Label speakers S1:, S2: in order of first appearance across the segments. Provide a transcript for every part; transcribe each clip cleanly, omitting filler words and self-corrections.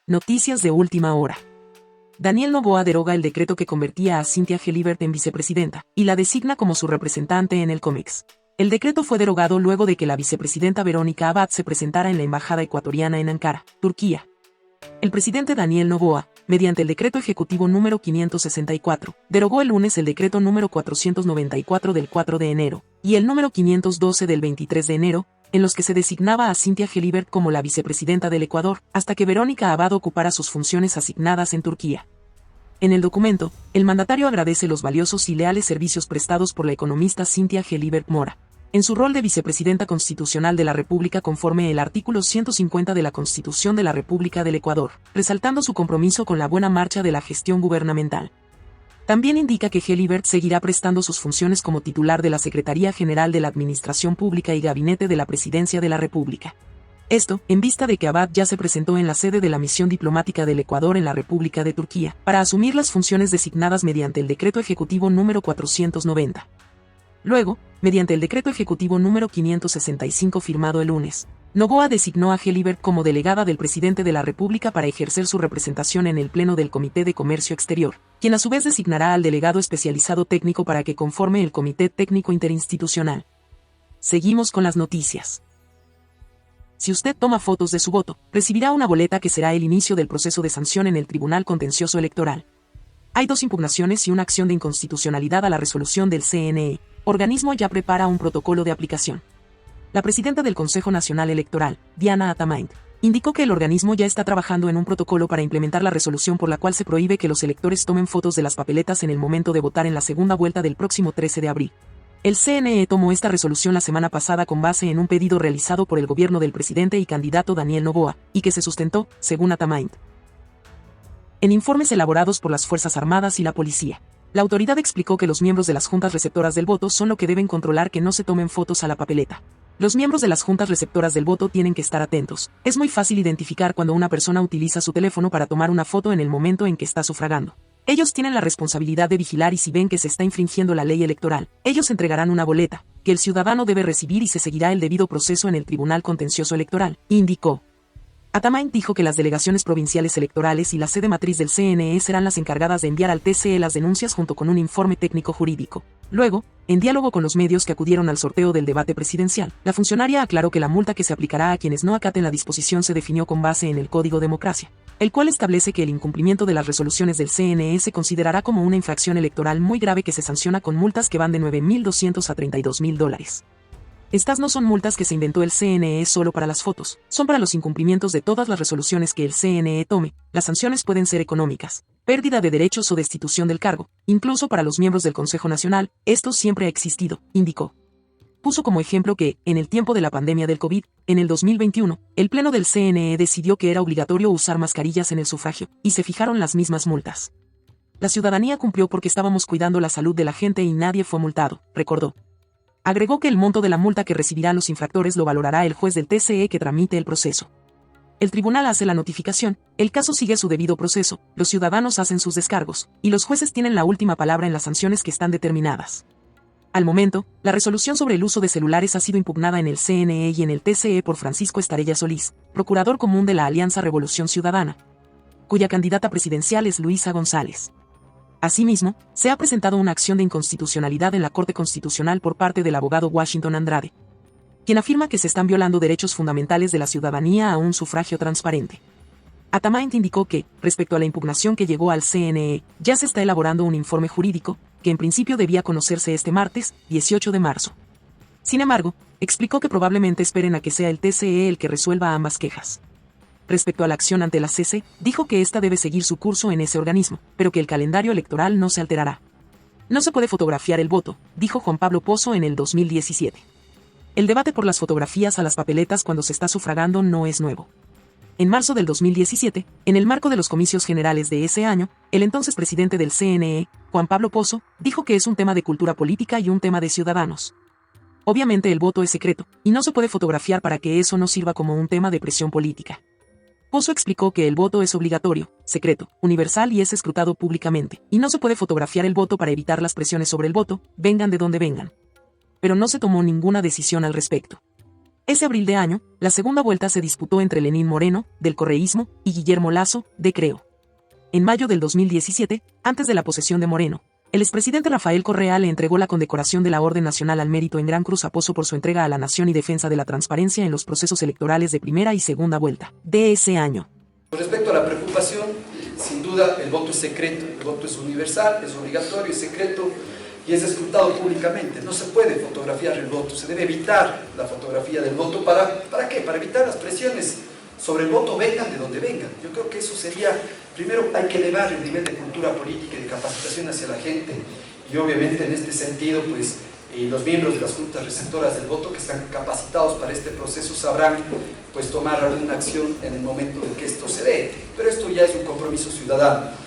S1: Noticias de última hora. Daniel Noboa deroga el decreto que convertía a Cynthia Gelibert en vicepresidenta, y la designa como su representante en el COMEX. El decreto fue derogado luego de que la vicepresidenta Verónica Abad se presentara en la embajada ecuatoriana en Ankara, Turquía. El presidente Daniel Noboa, mediante el decreto ejecutivo número 564, derogó el lunes el decreto número 494 del 4 de enero, y el número 512 del 23 de enero, en los que se designaba a Cynthia Gelibert como la vicepresidenta del Ecuador, hasta que Verónica Abad ocupara sus funciones asignadas en Turquía. En el documento, el mandatario agradece los valiosos y leales servicios prestados por la economista Cynthia Gelibert Mora, en su rol de vicepresidenta constitucional de la República conforme el artículo 150 de la Constitución de la República del Ecuador, resaltando su compromiso con la buena marcha de la gestión gubernamental. También indica que Gelibert seguirá prestando sus funciones como titular de la Secretaría General de la Administración Pública y Gabinete de la Presidencia de la República. Esto, en vista de que Abad ya se presentó en la sede de la misión diplomática del Ecuador en la República de Turquía, para asumir las funciones designadas mediante el Decreto Ejecutivo número 490. Luego, mediante el Decreto Ejecutivo número 565 firmado el lunes, Noboa designó a Gelibert como delegada del presidente de la República para ejercer su representación en el Pleno del Comité de Comercio Exterior, quien a su vez designará al delegado especializado técnico para que conforme el Comité Técnico Interinstitucional. Seguimos con las noticias. Si usted toma fotos de su voto, recibirá una boleta que será el inicio del proceso de sanción en el Tribunal Contencioso Electoral. Hay 2 impugnaciones y una acción de inconstitucionalidad a la resolución del CNE. Organismo ya prepara un protocolo de aplicación. La presidenta del Consejo Nacional Electoral, Diana Atamaint, indicó que el organismo ya está trabajando en un protocolo para implementar la resolución por la cual se prohíbe que los electores tomen fotos de las papeletas en el momento de votar en la segunda vuelta del próximo 13 de abril. El CNE tomó esta resolución la semana pasada con base en un pedido realizado por el gobierno del presidente y candidato Daniel Noboa, y que se sustentó, según Atamaint, en informes elaborados por las Fuerzas Armadas y la Policía. La autoridad explicó que los miembros de las juntas receptoras del voto son los que deben controlar que no se tomen fotos a la papeleta. Los miembros de las juntas receptoras del voto tienen que estar atentos. Es muy fácil identificar cuando una persona utiliza su teléfono para tomar una foto en el momento en que está sufragando. Ellos tienen la responsabilidad de vigilar y si ven que se está infringiendo la ley electoral, ellos entregarán una boleta, que el ciudadano debe recibir y se seguirá el debido proceso en el Tribunal Contencioso Electoral, indicó. Atamaint dijo que las delegaciones provinciales electorales y la sede matriz del CNE serán las encargadas de enviar al TCE las denuncias junto con un informe técnico jurídico. Luego, en diálogo con los medios que acudieron al sorteo del debate presidencial, la funcionaria aclaró que la multa que se aplicará a quienes no acaten la disposición se definió con base en el Código Democracia, el cual establece que el incumplimiento de las resoluciones del CNE se considerará como una infracción electoral muy grave que se sanciona con multas que van de $9.200 a $32.000. Estas no son multas que se inventó el CNE solo para las fotos, son para los incumplimientos de todas las resoluciones que el CNE tome. Las sanciones pueden ser económicas, pérdida de derechos o destitución del cargo, incluso para los miembros del Consejo Nacional. Esto siempre ha existido, indicó. Puso como ejemplo que, en el tiempo de la pandemia del COVID, en el 2021, el Pleno del CNE decidió que era obligatorio usar mascarillas en el sufragio, y se fijaron las mismas multas. La ciudadanía cumplió porque estábamos cuidando la salud de la gente y nadie fue multado, recordó. Agregó que el monto de la multa que recibirán los infractores lo valorará el juez del TCE que tramite el proceso. El tribunal hace la notificación, el caso sigue su debido proceso, los ciudadanos hacen sus descargos, y los jueces tienen la última palabra en las sanciones que están determinadas. Al momento, la resolución sobre el uso de celulares ha sido impugnada en el CNE y en el TCE por Francisco Estarella Solís, procurador común de la Alianza Revolución Ciudadana, cuya candidata presidencial es Luisa González. Asimismo, se ha presentado una acción de inconstitucionalidad en la Corte Constitucional por parte del abogado Washington Andrade, quien afirma que se están violando derechos fundamentales de la ciudadanía a un sufragio transparente. Atamaint indicó que, respecto a la impugnación que llegó al CNE, ya se está elaborando un informe jurídico, que en principio debía conocerse este martes, 18 de marzo. Sin embargo, explicó que probablemente esperen a que sea el TCE el que resuelva ambas quejas. Respecto a la acción ante la CC, dijo que ésta debe seguir su curso en ese organismo, pero que el calendario electoral no se alterará. No se puede fotografiar el voto, dijo Juan Pablo Pozo en el 2017. El debate por las fotografías a las papeletas cuando se está sufragando no es nuevo. En marzo del 2017, en el marco de los comicios generales de ese año, el entonces presidente del CNE, Juan Pablo Pozo, dijo que es un tema de cultura política y un tema de ciudadanos. Obviamente el voto es secreto, y no se puede fotografiar para que eso no sirva como un tema de presión política. Pozo explicó que el voto es obligatorio, secreto, universal y es escrutado públicamente, y no se puede fotografiar el voto para evitar las presiones sobre el voto, vengan de donde vengan. Pero no se tomó ninguna decisión al respecto. Ese abril de año, la segunda vuelta se disputó entre Lenín Moreno, del correísmo, y Guillermo Lasso, de Creo. En mayo del 2017, antes de la posesión de Moreno, el expresidente Rafael Correa le entregó la condecoración de la Orden Nacional al Mérito en Gran Cruz a Pozo por su entrega a la nación y defensa de la transparencia en los procesos electorales de primera y segunda vuelta de ese año.
S2: Con respecto a la preocupación, sin duda el voto es secreto, el voto es universal, es obligatorio, es secreto y es escrutado públicamente. No se puede fotografiar el voto, se debe evitar la fotografía del voto. ¿Para qué? Para evitar las presiones sobre el voto, vengan de donde vengan. Yo creo que eso sería, primero hay que elevar el nivel de cultura política y de capacitación hacia la gente, y obviamente en este sentido, pues, los miembros de las juntas receptoras del voto que están capacitados para este proceso sabrán, pues, tomar alguna acción en el momento en que esto se dé, pero esto ya es un compromiso ciudadano.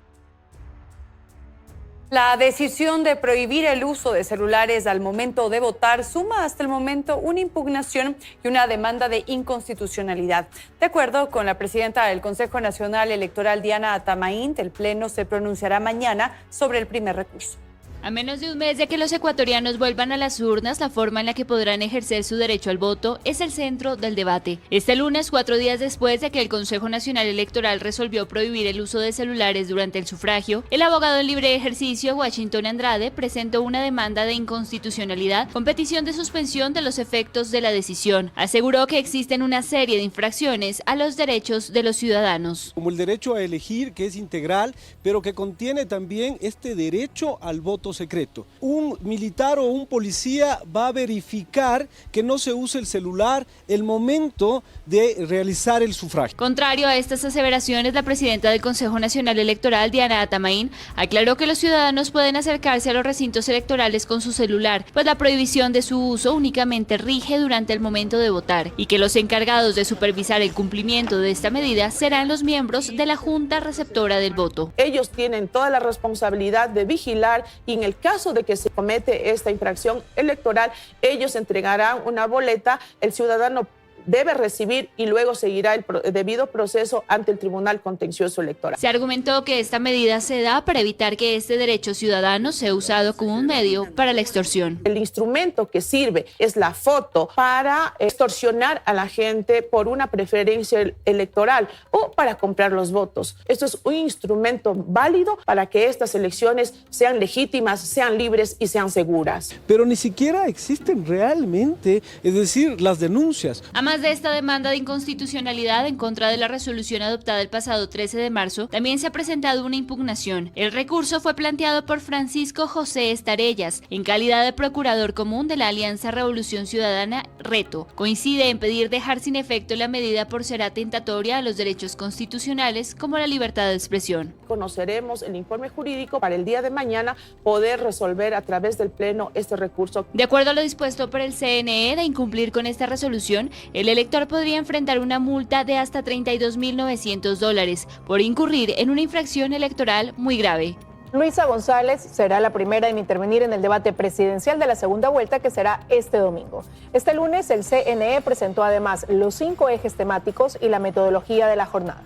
S3: La decisión de prohibir el uso de celulares al momento de votar suma hasta el momento una impugnación y una demanda de inconstitucionalidad. De acuerdo con la presidenta del Consejo Nacional Electoral, Diana Atamaín, el Pleno se pronunciará mañana sobre el primer recurso.
S4: A menos de un mes de que los ecuatorianos vuelvan a las urnas, la forma en la que podrán ejercer su derecho al voto es el centro del debate. Este lunes, 4 días después de que el Consejo Nacional Electoral resolvió prohibir el uso de celulares durante el sufragio, el abogado en libre ejercicio, Washington Andrade, presentó una demanda de inconstitucionalidad con petición de suspensión de los efectos de la decisión. Aseguró que existen una serie de infracciones a los derechos de los ciudadanos.
S5: Como el derecho a elegir, que es integral, pero que contiene también este derecho al voto secreto. Un militar o un policía va a verificar que no se use el celular el momento de realizar el sufragio.
S4: Contrario a estas aseveraciones, la presidenta del Consejo Nacional Electoral, Diana Atamaín, aclaró que los ciudadanos pueden acercarse a los recintos electorales con su celular, pues la prohibición de su uso únicamente rige durante el momento de votar y que los encargados de supervisar el cumplimiento de esta medida serán los miembros de la Junta Receptora del Voto.
S6: Ellos tienen toda la responsabilidad de vigilar y en el caso de que se comete esta infracción electoral, ellos entregarán una boleta, el ciudadano debe recibir y luego seguirá el debido proceso ante el Tribunal Contencioso Electoral.
S4: Se argumentó que esta medida se da para evitar que este derecho ciudadano sea usado como un medio para la extorsión.
S6: El instrumento que sirve es la foto para extorsionar a la gente por una preferencia electoral o para comprar los votos. Esto es un instrumento válido para que estas elecciones sean legítimas, sean libres y sean seguras.
S5: Pero ni siquiera existen realmente, es decir, las denuncias.
S4: Además de esta demanda de inconstitucionalidad en contra de la resolución adoptada el pasado 13 de marzo, también se ha presentado una impugnación. El recurso fue planteado por Francisco José Estarellas, en calidad de procurador común de la Alianza Revolución Ciudadana Reto. Coincide en pedir dejar sin efecto la medida por ser atentatoria a los derechos constitucionales como la libertad de expresión.
S6: Conoceremos el informe jurídico para el día de mañana poder resolver a través del Pleno este recurso.
S4: De acuerdo a lo dispuesto por el CNE de incumplir con esta resolución, el elector podría enfrentar una multa de hasta $32.900 por incurrir en una infracción electoral muy grave.
S7: Luisa González será la primera en intervenir en el debate presidencial de la segunda vuelta, que será este domingo. Este lunes el CNE presentó además los 5 ejes temáticos y la metodología de la jornada.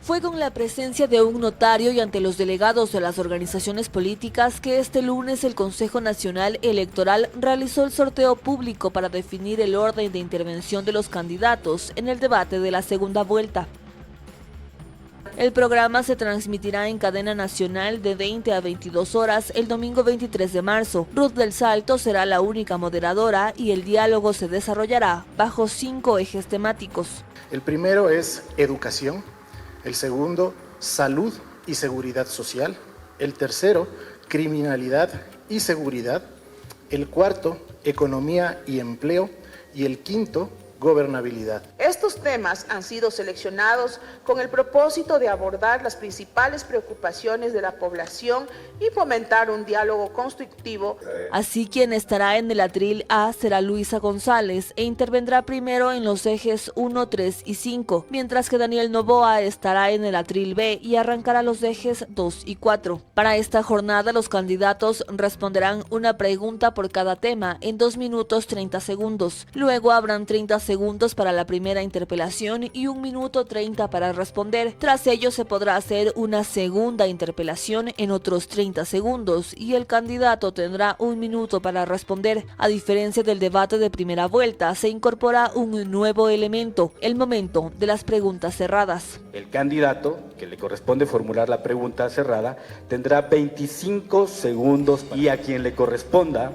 S8: Fue con la presencia de un notario y ante los delegados de las organizaciones políticas que este lunes el Consejo Nacional Electoral realizó el sorteo público para definir el orden de intervención de los candidatos en el debate de la segunda vuelta. El programa se transmitirá en cadena nacional de 20 a 22 horas el domingo 23 de marzo. Ruth del Salto será la única moderadora y el diálogo se desarrollará bajo 5 ejes temáticos.
S9: El primero es educación. El segundo, salud y seguridad social. El tercero, criminalidad y seguridad. El cuarto, economía y empleo. Y el quinto, gobernabilidad.
S6: Estos temas han sido seleccionados con el propósito de abordar las principales preocupaciones de la población y fomentar un diálogo constructivo.
S8: Así, quien estará en el atril A será Luisa González e intervendrá primero en los ejes 1, 3 y 5, mientras que Daniel Noboa estará en el atril B y arrancará los ejes 2 y 4. Para esta jornada, los candidatos responderán una pregunta por cada tema en 2 minutos 30 segundos. Luego habrán 30 segundos segundos para la primera interpelación y 1 minuto 30 para responder. Tras ello se podrá hacer una segunda interpelación en otros 30 segundos y el candidato tendrá 1 minuto para responder. A diferencia del debate de primera vuelta, se incorpora un nuevo elemento, el momento de las preguntas cerradas.
S10: El candidato, que le corresponde formular la pregunta cerrada, tendrá 25 segundos y a quien le corresponda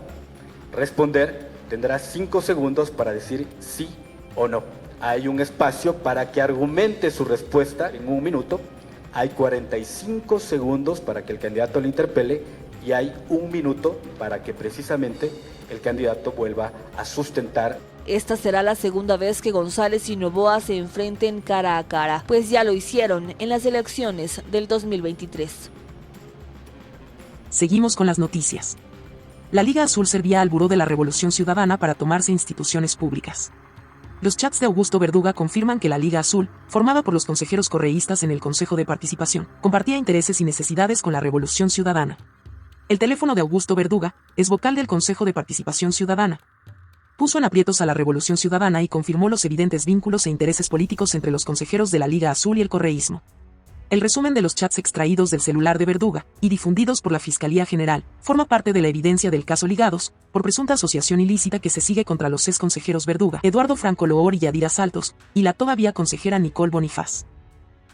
S10: responder tendrá 5 segundos para decir sí o no. Hay un espacio para que argumente su respuesta en 1 minuto. Hay 45 segundos para que el candidato le interpele y hay 1 minuto para que precisamente el candidato vuelva a sustentar.
S8: Esta será la segunda vez que González y Noboa se enfrenten cara a cara, pues ya lo hicieron en las elecciones del 2023.
S1: Seguimos con las noticias. La Liga Azul servía al Buró de la Revolución Ciudadana para tomarse instituciones públicas. Los chats de Augusto Verduga confirman que la Liga Azul, formada por los consejeros correístas en el Consejo de Participación, compartía intereses y necesidades con la Revolución Ciudadana. El teléfono de Augusto Verduga es vocal del Consejo de Participación Ciudadana. Puso en aprietos a la Revolución Ciudadana y confirmó los evidentes vínculos e intereses políticos entre los consejeros de la Liga Azul y el correísmo. El resumen de los chats extraídos del celular de Verduga y difundidos por la Fiscalía General forma parte de la evidencia del caso Ligados, por presunta asociación ilícita que se sigue contra los exconsejeros Verduga, Eduardo Franco Loor y Yadira Saltos, y la todavía consejera Nicole Bonifaz.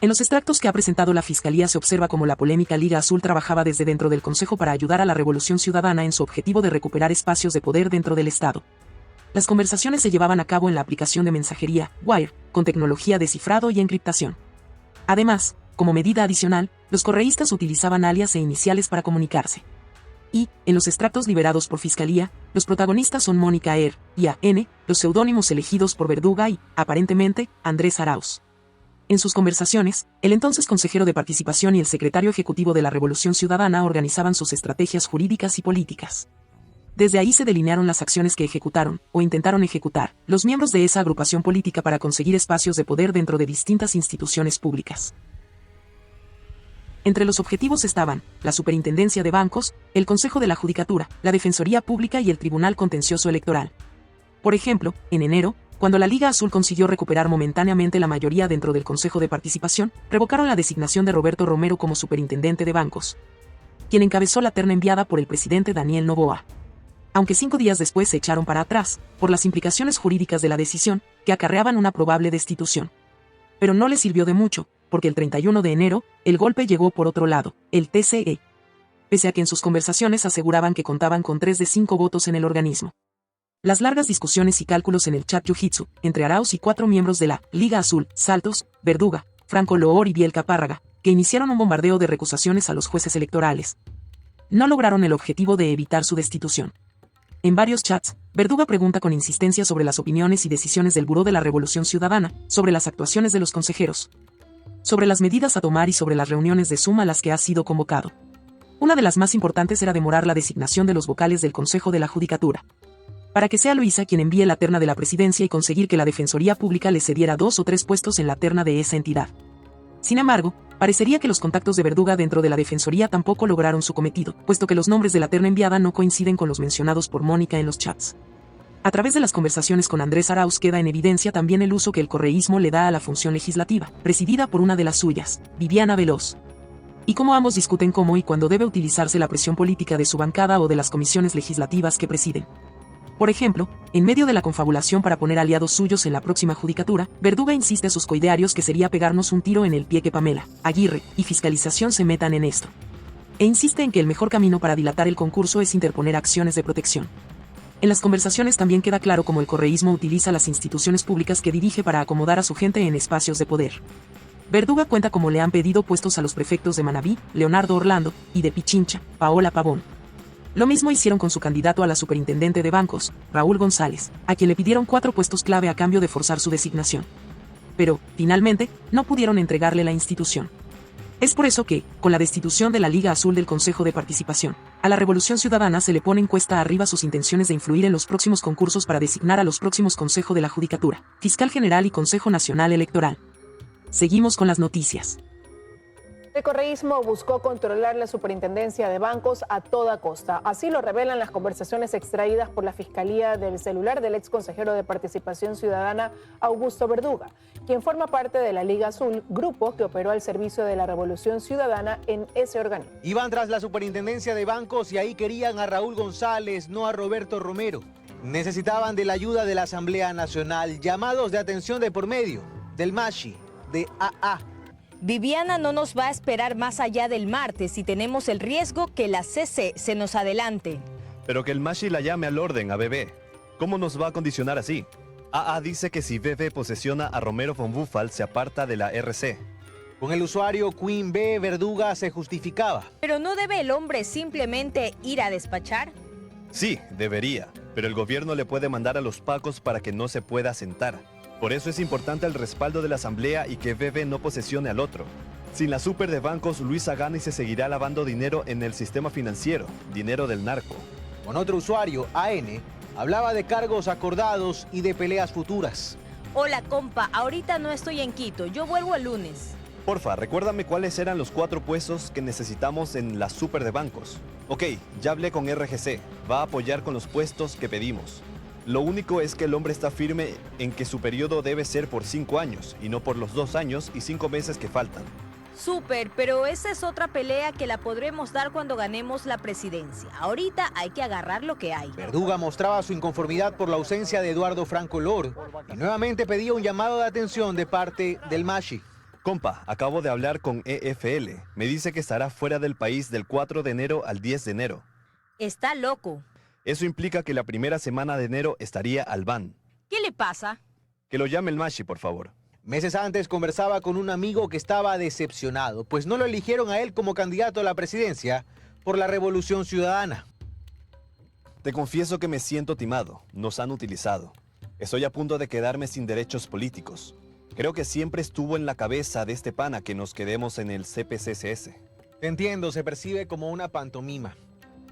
S1: En los extractos que ha presentado la Fiscalía se observa cómo la polémica Liga Azul trabajaba desde dentro del Consejo para ayudar a la Revolución Ciudadana en su objetivo de recuperar espacios de poder dentro del Estado. Las conversaciones se llevaban a cabo en la aplicación de mensajería, Wire, con tecnología de cifrado y encriptación. Además, como medida adicional, los correístas utilizaban alias e iniciales para comunicarse. Y, en los extractos liberados por Fiscalía, los protagonistas son Mónica Er y A.N., los seudónimos elegidos por Verduga y, aparentemente, Andrés Arauz. En sus conversaciones, el entonces consejero de Participación y el secretario ejecutivo de la Revolución Ciudadana organizaban sus estrategias jurídicas y políticas. Desde ahí se delinearon las acciones que ejecutaron, o intentaron ejecutar, los miembros de esa agrupación política para conseguir espacios de poder dentro de distintas instituciones públicas. Entre los objetivos estaban la Superintendencia de Bancos, el Consejo de la Judicatura, la Defensoría Pública y el Tribunal Contencioso Electoral. Por ejemplo, en enero, cuando la Liga Azul consiguió recuperar momentáneamente la mayoría dentro del Consejo de Participación, revocaron la designación de Roberto Romero como Superintendente de Bancos, quien encabezó la terna enviada por el presidente Daniel Noboa. Aunque 5 días después se echaron para atrás, por las implicaciones jurídicas de la decisión, que acarreaban una probable destitución. Pero no les sirvió de mucho, porque el 31 de enero, el golpe llegó por otro lado, el TCE. Pese a que en sus conversaciones aseguraban que contaban con 3 de 5 votos en el organismo. Las largas discusiones y cálculos en el chat Jiu-Jitsu, entre Arauz y 4 miembros de la Liga Azul, Saltos, Verduga, Franco Loor y Biel Capárraga, que iniciaron un bombardeo de recusaciones a los jueces electorales, no lograron el objetivo de evitar su destitución. En varios chats, Verduga pregunta con insistencia sobre las opiniones y decisiones del Buró de la Revolución Ciudadana, sobre las actuaciones de los consejeros, sobre las medidas a tomar y sobre las reuniones de Zoom a las que ha sido convocado. Una de las más importantes era demorar la designación de los vocales del Consejo de la Judicatura, para que sea Luisa quien envíe la terna de la presidencia y conseguir que la Defensoría Pública le cediera 2 o 3 puestos en la terna de esa entidad. Sin embargo, parecería que los contactos de Verduga dentro de la Defensoría tampoco lograron su cometido, puesto que los nombres de la terna enviada no coinciden con los mencionados por Mónica en los chats. A través de las conversaciones con Andrés Arauz queda en evidencia también el uso que el correísmo le da a la función legislativa, presidida por una de las suyas, Viviana Veloz. Y cómo ambos discuten cómo y cuándo debe utilizarse la presión política de su bancada o de las comisiones legislativas que presiden. Por ejemplo, en medio de la confabulación para poner aliados suyos en la próxima judicatura, Verduga insiste a sus coidearios que sería pegarnos un tiro en el pie que Pamela, Aguirre y Fiscalización se metan en esto. E insiste en que el mejor camino para dilatar el concurso es interponer acciones de protección. En las conversaciones también queda claro cómo el correísmo utiliza las instituciones públicas que dirige para acomodar a su gente en espacios de poder. Verduga cuenta cómo le han pedido puestos a los prefectos de Manabí, Leonardo Orlando, y de Pichincha, Paola Pavón. Lo mismo hicieron con su candidato a la superintendente de bancos, Raúl González, a quien le pidieron 4 puestos clave a cambio de forzar su designación. Pero, finalmente, no pudieron entregarle la institución. Es por eso que, con la destitución de la Liga Azul del Consejo de Participación, a la Revolución Ciudadana se le ponen cuesta arriba sus intenciones de influir en los próximos concursos para designar a los próximos Consejo de la Judicatura, Fiscal General y Consejo Nacional Electoral. Seguimos con las noticias.
S7: El correísmo buscó controlar la superintendencia de bancos a toda costa. Así lo revelan las conversaciones extraídas por la Fiscalía del celular del ex consejero de Participación Ciudadana, Augusto Verduga, quien forma parte de la Liga Azul, grupo que operó al servicio de la Revolución Ciudadana en ese organismo.
S11: Iban tras la superintendencia de bancos y ahí querían a Raúl González, no a Roberto Romero. Necesitaban de la ayuda de la Asamblea Nacional, llamados de atención de por medio, del MASHI, de AA.
S12: Viviana no nos va a esperar más allá del martes y tenemos el riesgo que la CC se nos adelante.
S13: Pero que el MASHI la llame al orden a BB. ¿Cómo nos va a condicionar así? AA dice que si BB posesiona a Romero von Buffal se aparta de la RC.
S11: Con el usuario Queen B, Verduga se justificaba.
S12: ¿Pero no debe el hombre simplemente ir a despachar?
S13: Sí, debería, pero el gobierno le puede mandar a los pacos para que no se pueda sentar. Por eso es importante el respaldo de la Asamblea y que BB no posesione al otro. Sin la super de bancos, Luis Agani se seguirá lavando dinero en el sistema financiero, dinero del narco.
S11: Con otro usuario, AN, hablaba de cargos acordados y de peleas futuras.
S12: Hola, compa, ahorita no estoy en Quito, yo vuelvo el lunes.
S13: Porfa, recuérdame cuáles eran los 4 puestos que necesitamos en la super de bancos. Ok, ya hablé con RGC, va a apoyar con los puestos que pedimos. Lo único es que el hombre está firme en que su periodo debe ser por 5 años y no por los 2 años y 5 meses que faltan.
S12: Súper, pero esa es otra pelea que la podremos dar cuando ganemos la presidencia. Ahorita hay que agarrar lo que hay.
S11: Verduga mostraba su inconformidad por la ausencia de Eduardo Franco Lor y nuevamente pedía un llamado de atención de parte del MASHI.
S13: Compa, acabo de hablar con EFL. Me dice que estará fuera del país del 4 de enero al 10 de enero.
S12: Está loco.
S13: Eso implica que la primera semana de enero estaría al ban.
S12: ¿Qué le pasa?
S13: Que lo llame el MASHI, por favor.
S11: Meses antes conversaba con un amigo que estaba decepcionado, pues no lo eligieron a él como candidato a la presidencia por la Revolución Ciudadana.
S13: Te confieso que me siento timado. Nos han utilizado. Estoy a punto de quedarme sin derechos políticos. Creo que siempre estuvo en la cabeza de este pana que nos quedemos en el CPCCS.
S11: Te entiendo, se percibe como una pantomima.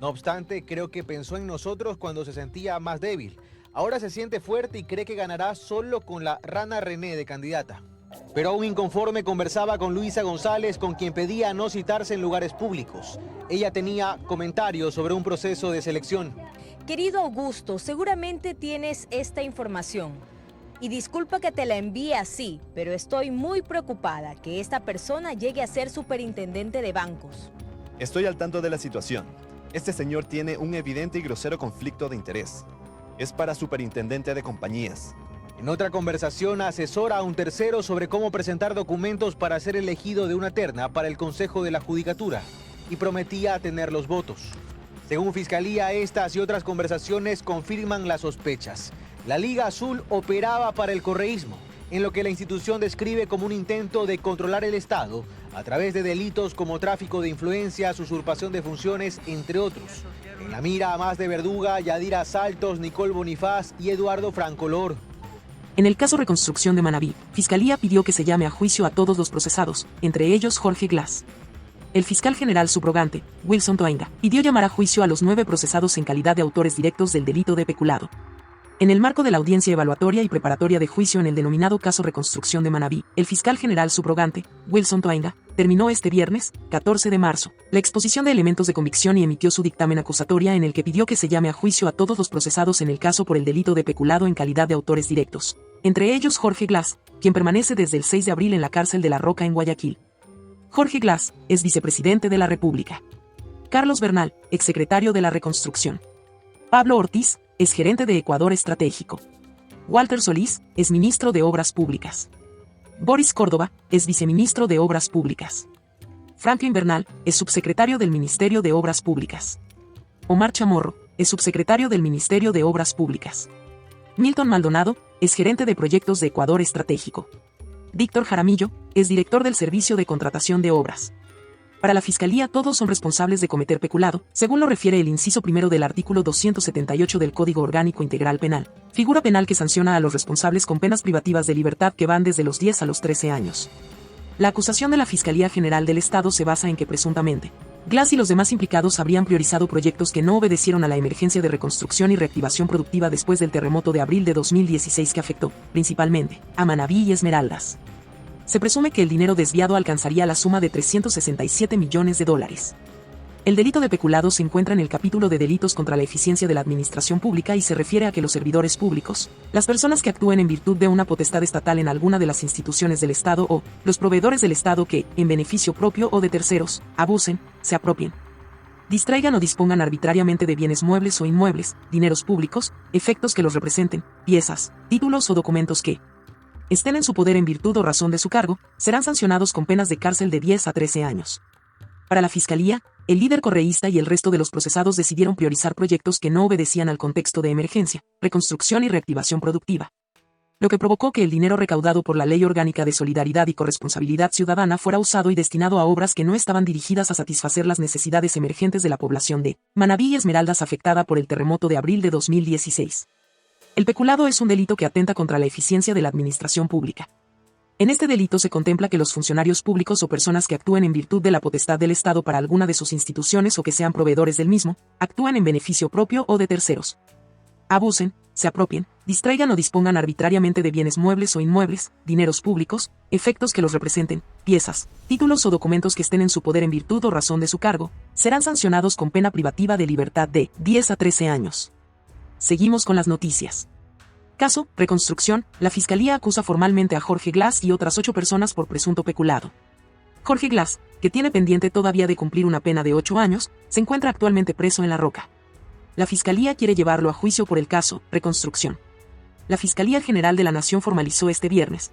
S11: No obstante, creo que pensó en nosotros cuando se sentía más débil. Ahora se siente fuerte y cree que ganará solo con la Rana René de candidata. Pero aún inconforme conversaba con Luisa González, con quien pedía no citarse en lugares públicos. Ella tenía comentarios sobre un proceso de selección.
S12: Querido Augusto, seguramente tienes esta información. Y disculpa que te la envíe así, pero estoy muy preocupada que esta persona llegue a ser superintendente de bancos.
S13: Estoy al tanto de la situación. Este señor tiene un evidente y grosero conflicto de interés. Es para superintendente de compañías.
S11: En otra conversación asesora a un tercero sobre cómo presentar documentos para ser elegido de una terna para el Consejo de la Judicatura y prometía tener los votos. Según Fiscalía, estas y otras conversaciones confirman las sospechas. La Liga Azul operaba para el correísmo, en lo que la institución describe como un intento de controlar el Estado a través de delitos como tráfico de influencias, usurpación de funciones, entre otros. En la mira a más de Verduga, Yadira Saltos, Nicole Bonifaz y Eduardo Franco Lor.
S1: En el caso Reconstrucción de Manabí, Fiscalía pidió que se llame a juicio a todos los procesados, entre ellos Jorge Glass. El fiscal general subrogante, Wilson Toainga, pidió llamar a juicio a los 9 procesados en calidad de autores directos del delito de peculado. En el marco de la audiencia evaluatoria y preparatoria de juicio en el denominado caso Reconstrucción de Manabí, el fiscal general subrogante, Wilson Toainga, terminó este viernes, 14 de marzo, la exposición de elementos de convicción y emitió su dictamen acusatoria en el que pidió que se llame a juicio a todos los procesados en el caso por el delito de peculado en calidad de autores directos, entre ellos Jorge Glass, quien permanece desde el 6 de abril en la cárcel de La Roca en Guayaquil. Jorge Glass es vicepresidente de la República. Carlos Bernal, exsecretario de la Reconstrucción. Pablo Ortiz, es gerente de Ecuador Estratégico. Walter Solís, es ministro de Obras Públicas. Boris Córdoba, es viceministro de Obras Públicas. Franklin Bernal, es subsecretario del Ministerio de Obras Públicas. Omar Chamorro, es subsecretario del Ministerio de Obras Públicas. Milton Maldonado, es gerente de proyectos de Ecuador Estratégico. Víctor Jaramillo, es director del Servicio de Contratación de Obras. Para la Fiscalía todos son responsables de cometer peculado, según lo refiere el inciso primero del artículo 278 del Código Orgánico Integral Penal, figura penal que sanciona a los responsables con penas privativas de libertad que van desde los 10 a los 13 años. La acusación de la Fiscalía General del Estado se basa en que presuntamente, Glass y los demás implicados habrían priorizado proyectos que no obedecieron a la emergencia de reconstrucción y reactivación productiva después del terremoto de abril de 2016 que afectó, principalmente, a Manabí y Esmeraldas. se presume que el dinero desviado alcanzaría la suma de 367 millones de dólares. El delito de peculado se encuentra en el capítulo de delitos contra la eficiencia de la administración pública y se refiere a que los servidores públicos, las personas que actúen en virtud de una potestad estatal en alguna de las instituciones del Estado o los proveedores del Estado que, en beneficio propio o de terceros, abusen, se apropien, distraigan o dispongan arbitrariamente de bienes muebles o inmuebles, dineros públicos, efectos que los representen, piezas, títulos o documentos que estén en su poder en virtud o razón de su cargo, serán sancionados con penas de cárcel de 10 a 13 años. Para la Fiscalía, el líder correísta y el resto de los procesados decidieron priorizar proyectos que no obedecían al contexto de emergencia, reconstrucción y reactivación productiva, lo que provocó que el dinero recaudado por la Ley Orgánica de Solidaridad y Corresponsabilidad Ciudadana fuera usado y destinado a obras que no estaban dirigidas a satisfacer las necesidades emergentes de la población de Manabí y Esmeraldas afectada por el terremoto de abril de 2016. El peculado es un delito que atenta contra la eficiencia de la administración pública. En este delito se contempla que los funcionarios públicos o personas que actúen en virtud de la potestad del Estado para alguna de sus instituciones o que sean proveedores del mismo, actúen en beneficio propio o de terceros, abusen, se apropien, distraigan o dispongan arbitrariamente de bienes muebles o inmuebles, dineros públicos, efectos que los representen, piezas, títulos o documentos que estén en su poder en virtud o razón de su cargo, serán sancionados con pena privativa de libertad de 10 a 13 años. Seguimos con las noticias. Caso, reconstrucción, la Fiscalía acusa formalmente a Jorge Glass y otras 8 personas por presunto peculado. Jorge Glass, que tiene pendiente todavía de cumplir una pena de 8 años, se encuentra actualmente preso en La Roca. La Fiscalía quiere llevarlo a juicio por el caso, reconstrucción. La Fiscalía General de la Nación formalizó este viernes,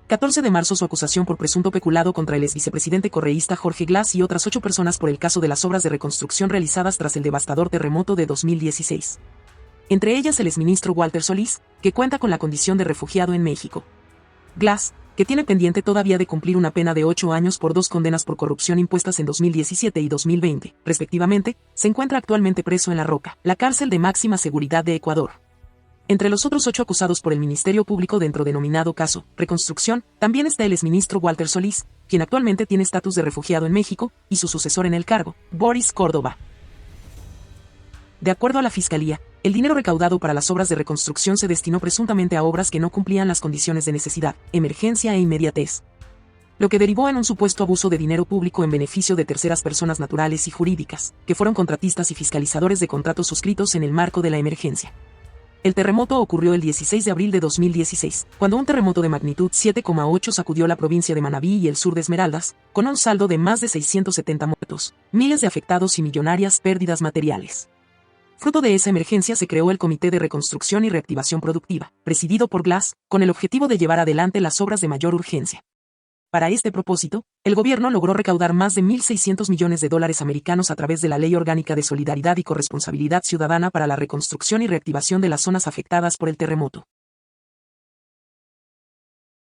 S1: 14 de marzo, su acusación por presunto peculado contra el exvicepresidente correísta Jorge Glass y otras 8 personas por el caso de las obras de reconstrucción realizadas tras el devastador terremoto de 2016. Entre ellas el exministro Walter Solís, que cuenta con la condición de refugiado en México. Glass, que tiene pendiente todavía de cumplir una pena de 8 años por 2 condenas por corrupción impuestas en 2017 y 2020, respectivamente, se encuentra actualmente preso en La Roca, la cárcel de máxima seguridad de Ecuador. Entre los otros 8 acusados por el Ministerio Público dentro denominado caso Reconstrucción, también está el exministro Walter Solís, quien actualmente tiene estatus de refugiado en México, y su sucesor en el cargo, Boris Córdoba. De acuerdo a la Fiscalía, el dinero recaudado para las obras de reconstrucción se destinó presuntamente a obras que no cumplían las condiciones de necesidad, emergencia e inmediatez, lo que derivó en un supuesto abuso de dinero público en beneficio de terceras personas naturales y jurídicas, que fueron contratistas y fiscalizadores de contratos suscritos en el marco de la emergencia. El terremoto ocurrió el 16 de abril de 2016, cuando un terremoto de magnitud 7,8 sacudió la provincia de Manabí y el sur de Esmeraldas, con un saldo de más de 670 muertos, miles de afectados y millonarias pérdidas materiales. Fruto de esa emergencia se creó el Comité de Reconstrucción y Reactivación Productiva, presidido por Glass, con el objetivo de llevar adelante las obras de mayor urgencia. Para este propósito, el gobierno logró recaudar más de 1.600 millones de dólares americanos a través de la Ley Orgánica de Solidaridad y Corresponsabilidad Ciudadana para la reconstrucción y reactivación de las zonas afectadas por el terremoto.